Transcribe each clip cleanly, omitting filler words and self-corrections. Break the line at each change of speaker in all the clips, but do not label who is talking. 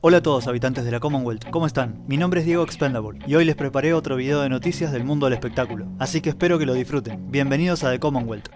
Hola a todos habitantes de la Commonwealth, ¿cómo están? Mi nombre es Diego Expendable y hoy les preparé otro video de noticias del mundo del espectáculo, así que espero que lo disfruten. Bienvenidos a The Commonwealth.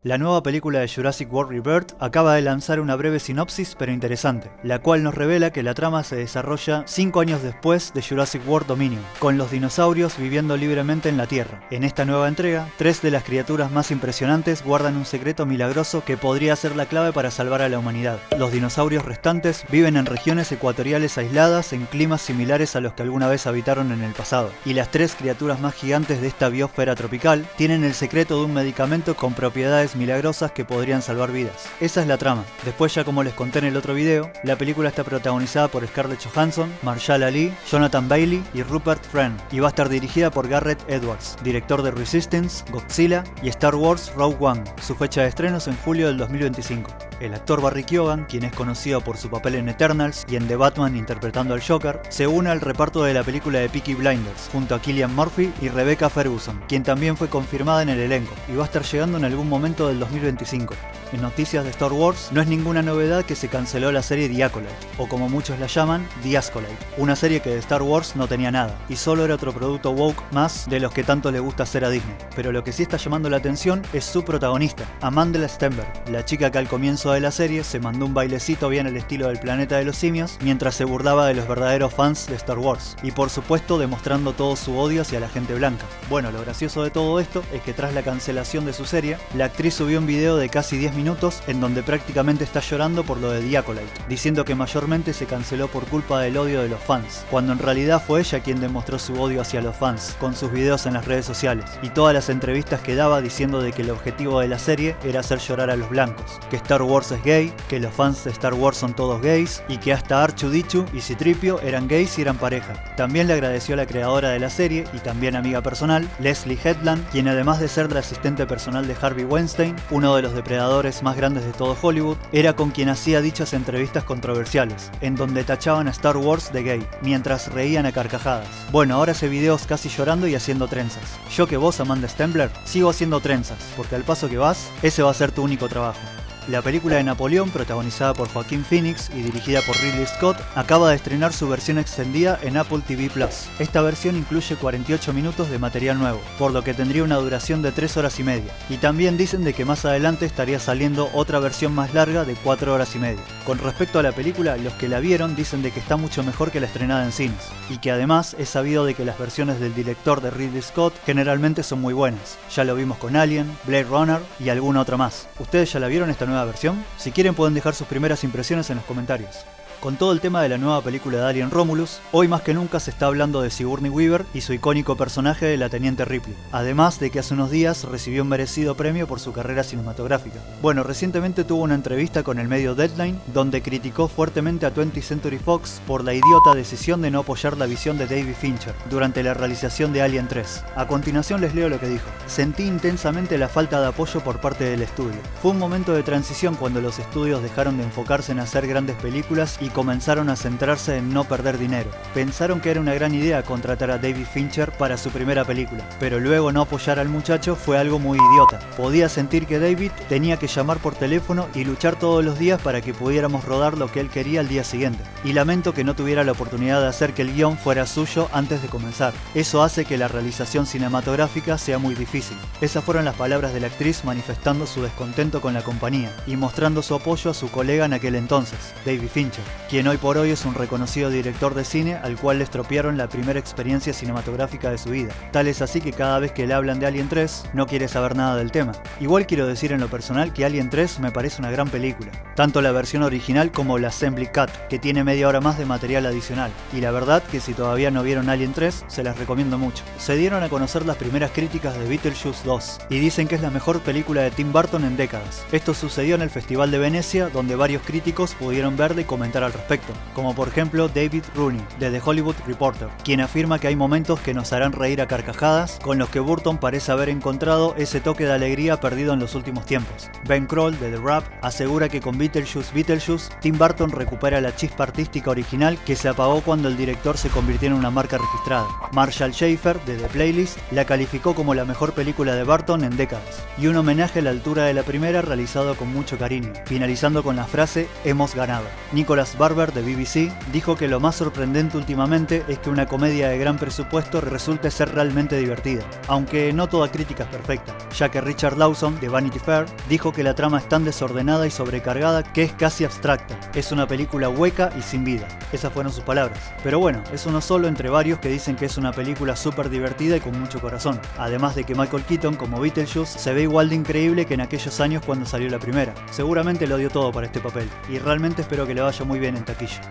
La nueva película de Jurassic World Rebirth acaba de lanzar una breve sinopsis pero interesante, la cual nos revela que la trama se desarrolla 5 años después de Jurassic World Dominion, con los dinosaurios viviendo libremente en la Tierra. En esta nueva entrega, 3 de las criaturas más impresionantes guardan un secreto milagroso que podría ser la clave para salvar a la humanidad. Los dinosaurios restantes viven en regiones ecuatoriales aisladas en climas similares a los que alguna vez habitaron en el pasado, y las 3 criaturas más gigantes de esta biosfera tropical tienen el secreto de un medicamento con propiedades milagrosas que podrían salvar vidas. Esa es la trama. Después, ya como les conté en el otro video, la película está protagonizada por Scarlett Johansson, Mahershala Ali, Jonathan Bailey y Rupert Friend, y va a estar dirigida por Gareth Edwards, director de Resistance, Godzilla y Star Wars Rogue One. Su fecha de estreno es en julio del 2025. El actor Barry Keoghan, quien es conocido por su papel en Eternals y en The Batman interpretando al Joker, se une al reparto de la película de Peaky Blinders, junto a Cillian Murphy y Rebecca Ferguson, quien también fue confirmada en el elenco, y va a estar llegando en algún momento del 2025. En noticias de Star Wars, no es ninguna novedad que se canceló la serie The Acolyte, o como muchos la llaman, The Ascolite, una serie que de Star Wars no tenía nada, y solo era otro producto woke más de los que tanto le gusta hacer a Disney. Pero lo que sí está llamando la atención es su protagonista, Amandla Stenberg, la chica que al comienzo de la serie se mandó un bailecito bien al estilo del Planeta de los Simios, mientras se burlaba de los verdaderos fans de Star Wars, y por supuesto demostrando todo su odio hacia la gente blanca. Bueno, lo gracioso de todo esto es que tras la cancelación de su serie, la actriz subió un video de casi 10 minutos en donde prácticamente está llorando por lo de The Acolyte, diciendo que mayormente se canceló por culpa del odio de los fans, cuando en realidad fue ella quien demostró su odio hacia los fans, con sus videos en las redes sociales, y todas las entrevistas que daba diciendo de que el objetivo de la serie era hacer llorar a los blancos, que Star Wars es gay, que los fans de Star Wars son todos gays, y que hasta R2-D2 y C-3PO eran gays y eran pareja. También le agradeció a la creadora de la serie, y también amiga personal, Leslie Headland, quien además de ser la asistente personal de Harvey Weinstein, uno de los depredadores más grandes de todo Hollywood, era con quien hacía dichas entrevistas controversiales, en donde tachaban a Star Wars de gay, mientras reían a carcajadas. Bueno, ahora hace videos casi llorando y haciendo trenzas. Yo que vos, Amanda Stenberg, sigo haciendo trenzas, porque al paso que vas, ese va a ser tu único trabajo. La película de Napoleón, protagonizada por Joaquin Phoenix y dirigida por Ridley Scott, acaba de estrenar su versión extendida en Apple TV+. Esta versión incluye 48 minutos de material nuevo, por lo que tendría una duración de 3 horas y media. Y también dicen de que más adelante estaría saliendo otra versión más larga de 4 horas y media. Con respecto a la película, los que la vieron dicen de que está mucho mejor que la estrenada en cines, y que además es sabido de que las versiones del director de Ridley Scott generalmente son muy buenas. Ya lo vimos con Alien, Blade Runner y alguna otra más. ¿Ustedes ya la vieron esta nueva versión? Si quieren pueden dejar sus primeras impresiones en los comentarios. Con todo el tema de la nueva película de Alien Romulus, hoy más que nunca se está hablando de Sigourney Weaver y su icónico personaje de la Teniente Ripley, además de que hace unos días recibió un merecido premio por su carrera cinematográfica. Bueno, recientemente tuvo una entrevista con el medio Deadline, donde criticó fuertemente a 20th Century Fox por la idiota decisión de no apoyar la visión de David Fincher durante la realización de Alien 3. A continuación les leo lo que dijo. Sentí intensamente la falta de apoyo por parte del estudio. Fue un momento de transición cuando los estudios dejaron de enfocarse en hacer grandes películas y comenzaron a centrarse en no perder dinero. Pensaron que era una gran idea contratar a David Fincher para su primera película, pero luego no apoyar al muchacho fue algo muy idiota. Podía sentir que David tenía que llamar por teléfono y luchar todos los días para que pudiéramos rodar lo que él quería al día siguiente. Y lamento que no tuviera la oportunidad de hacer que el guión fuera suyo antes de comenzar. Eso hace que la realización cinematográfica sea muy difícil. Esas fueron las palabras de la actriz manifestando su descontento con la compañía y mostrando su apoyo a su colega en aquel entonces, David Fincher, quien hoy por hoy es un reconocido director de cine al cual le estropearon la primera experiencia cinematográfica de su vida. Tal es así que cada vez que le hablan de Alien 3, no quiere saber nada del tema. Igual quiero decir en lo personal que Alien 3 me parece una gran película, tanto la versión original como la Assembly Cut, que tiene media hora más de material adicional, y la verdad que si todavía no vieron Alien 3, se las recomiendo mucho. Se dieron a conocer las primeras críticas de Beetlejuice 2, y dicen que es la mejor película de Tim Burton en décadas. Esto sucedió en el Festival de Venecia, donde varios críticos pudieron verla y comentar al respecto, como por ejemplo David Rooney, de The Hollywood Reporter, quien afirma que hay momentos que nos harán reír a carcajadas, con los que Burton parece haber encontrado ese toque de alegría perdido en los últimos tiempos. Ben Kroll, de The Wrap, asegura que con Beetlejuice, Tim Burton recupera la chispa artística original que se apagó cuando el director se convirtió en una marca registrada. Marshall Schaefer, de The Playlist, la calificó como la mejor película de Burton en décadas, y un homenaje a la altura de la primera realizado con mucho cariño, finalizando con la frase "hemos ganado". Nicholas Barber, de BBC, dijo que lo más sorprendente últimamente es que una comedia de gran presupuesto resulte ser realmente divertida, aunque no toda crítica es perfecta, ya que Richard Lawson, de Vanity Fair, dijo que la trama es tan desordenada y sobrecargada que es casi abstracta. Es una película hueca y sin vida. Esas fueron sus palabras. Pero bueno, es uno solo entre varios que dicen que es una película súper divertida y con mucho corazón. Además de que Michael Keaton, como Beetlejuice, se ve igual de increíble que en aquellos años cuando salió la primera. Seguramente lo dio todo para este papel, y realmente espero que le vaya muy bien en taquilla.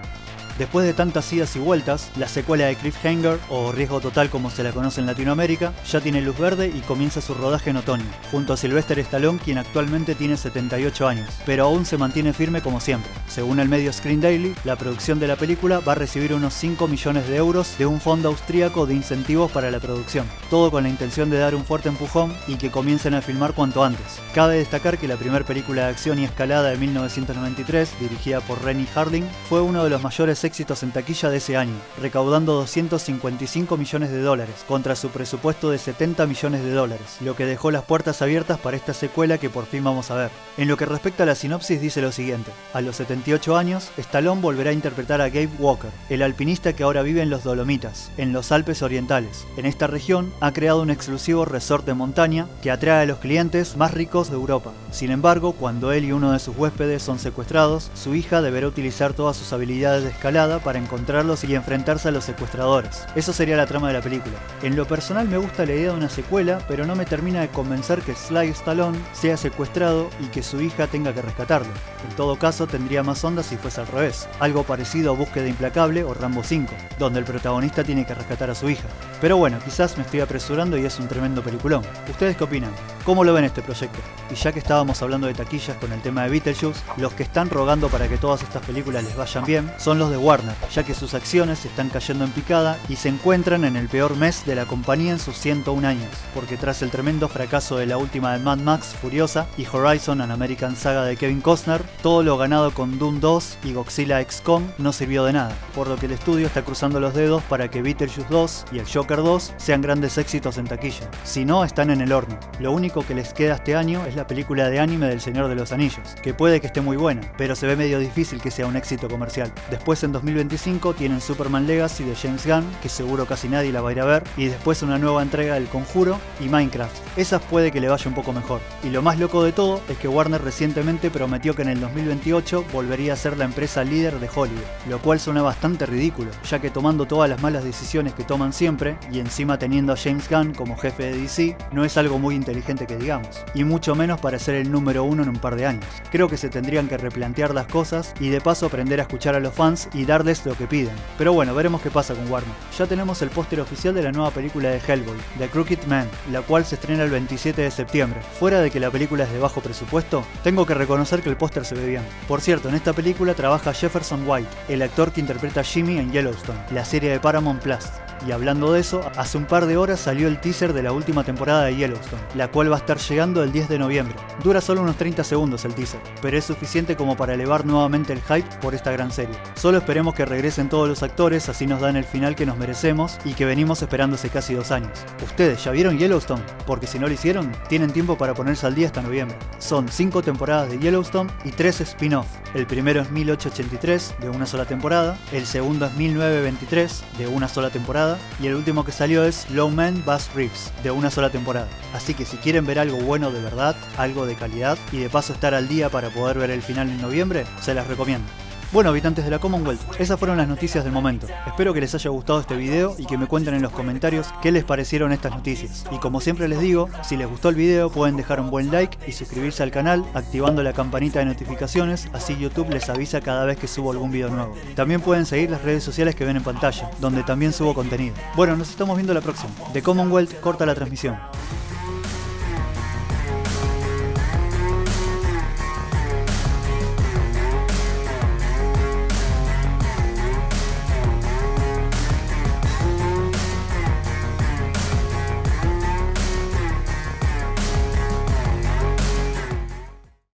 Después de tantas idas y vueltas, la secuela de Cliffhanger, o Riesgo Total como se la conoce en Latinoamérica, ya tiene luz verde y comienza su rodaje en otoño, junto a Sylvester Stallone, quien actualmente tiene 78 años, pero aún se mantiene firme como siempre. Según el medio Screen Daily, la producción de la película va a recibir unos 5 millones de euros de un fondo austríaco de incentivos para la producción, todo con la intención de dar un fuerte empujón y que comiencen a filmar cuanto antes. Cabe destacar que la primera película de acción y escalada de 1993, dirigida por Renny Harlin, fue uno de los mayores éxitos en taquilla de ese año, recaudando 255 millones de dólares, contra su presupuesto de 70 millones de dólares, lo que dejó las puertas abiertas para esta secuela que por fin vamos a ver. En lo que respecta a la sinopsis dice lo siguiente: a los 78 años, Stallone volverá a interpretar a Gabe Walker, el alpinista que ahora vive en los Dolomitas, en los Alpes orientales. En esta región ha creado un exclusivo resort de montaña que atrae a los clientes más ricos de Europa. Sin embargo, cuando él y uno de sus huéspedes son secuestrados, su hija deberá utilizar todas sus habilidades de escalada para encontrarlos y enfrentarse a los secuestradores. Eso sería la trama de la película. En lo personal me gusta la idea de una secuela, pero no me termina de convencer que Sly Stallone sea secuestrado y que su hija tenga que rescatarlo. En todo caso, tendría más onda si fuese al revés, algo parecido a Búsqueda Implacable o Rambo 5, donde el protagonista tiene que rescatar a su hija. Pero bueno, quizás me estoy apresurando y es un tremendo peliculón. ¿Ustedes qué opinan? ¿Cómo lo ven este proyecto? Y ya que estábamos hablando de taquillas con el tema de Beetlejuice, los que están rogando para que todas estas películas les vayan bien son los de Warner, ya que sus acciones están cayendo en picada y se encuentran en el peor mes de la compañía en sus 101 años, porque tras el tremendo fracaso de la última de Mad Max Furiosa y Horizon An American Saga de Kevin Costner, todo lo ganado con Doom 2 y Godzilla x Kong no sirvió de nada, por lo que el estudio está cruzando los dedos para que Beetlejuice 2 y el Joker 2 sean grandes éxitos en taquilla. Si no, están en el horno. Lo único que les queda este año es la película de anime del Señor de los Anillos, que puede que esté muy buena, pero se ve medio difícil que sea un éxito comercial. Después en 2025 tienen Superman Legacy de James Gunn, que seguro casi nadie la va a ir a ver, y después una nueva entrega del Conjuro y Minecraft. Esas puede que le vaya un poco mejor. Y lo más loco de todo es que Warner recientemente prometió que en el 2028 volvería a ser la empresa líder de Hollywood, lo cual suena bastante ridículo, ya que tomando todas las malas decisiones que toman siempre, y encima teniendo a James Gunn como jefe de DC, no es algo muy inteligente que digamos, y mucho menos para ser el número uno en un par de años. Creo que se tendrían que replantear las cosas y de paso aprender a escuchar a los fans y darles lo que piden. Pero bueno, veremos qué pasa con Warner. Ya tenemos el póster oficial de la nueva película de Hellboy, The Crooked Man, la cual se estrena el 27 de septiembre. Fuera de que la película es de bajo presupuesto, tengo que reconocer que el póster se ve bien. Por cierto, en esta película trabaja Jefferson White, el actor que interpreta a Jimmy en Yellowstone, la serie de Paramount Plus. Y hablando de eso, hace un par de horas salió el teaser de la última temporada de Yellowstone, la cual va a estar llegando el 10 de noviembre. Dura solo unos 30 segundos el teaser, pero es suficiente como para elevar nuevamente el hype por esta gran serie. Solo esperemos que regresen todos los actores, así nos dan el final que nos merecemos y que venimos esperando hace casi 2 años. ¿Ustedes ya vieron Yellowstone? Porque si no lo hicieron, tienen tiempo para ponerse al día hasta noviembre. Son 5 temporadas de Yellowstone y 3 spin-off. El primero es 1883, de una sola temporada, el segundo es 1923, de una sola temporada, y el último que salió es Lowman Bass Reeves, de una sola temporada. Así que si quieren ver algo bueno de verdad, algo de calidad, y de paso estar al día para poder ver el final en noviembre, se las recomiendo. Bueno, habitantes de la Commonwealth, esas fueron las noticias del momento. Espero que les haya gustado este video y que me cuenten en los comentarios qué les parecieron estas noticias. Y como siempre les digo, si les gustó el video pueden dejar un buen like y suscribirse al canal activando la campanita de notificaciones, así YouTube les avisa cada vez que subo algún video nuevo. También pueden seguir las redes sociales que ven en pantalla, donde también subo contenido. Bueno, nos estamos viendo la próxima. The Commonwealth corta la transmisión.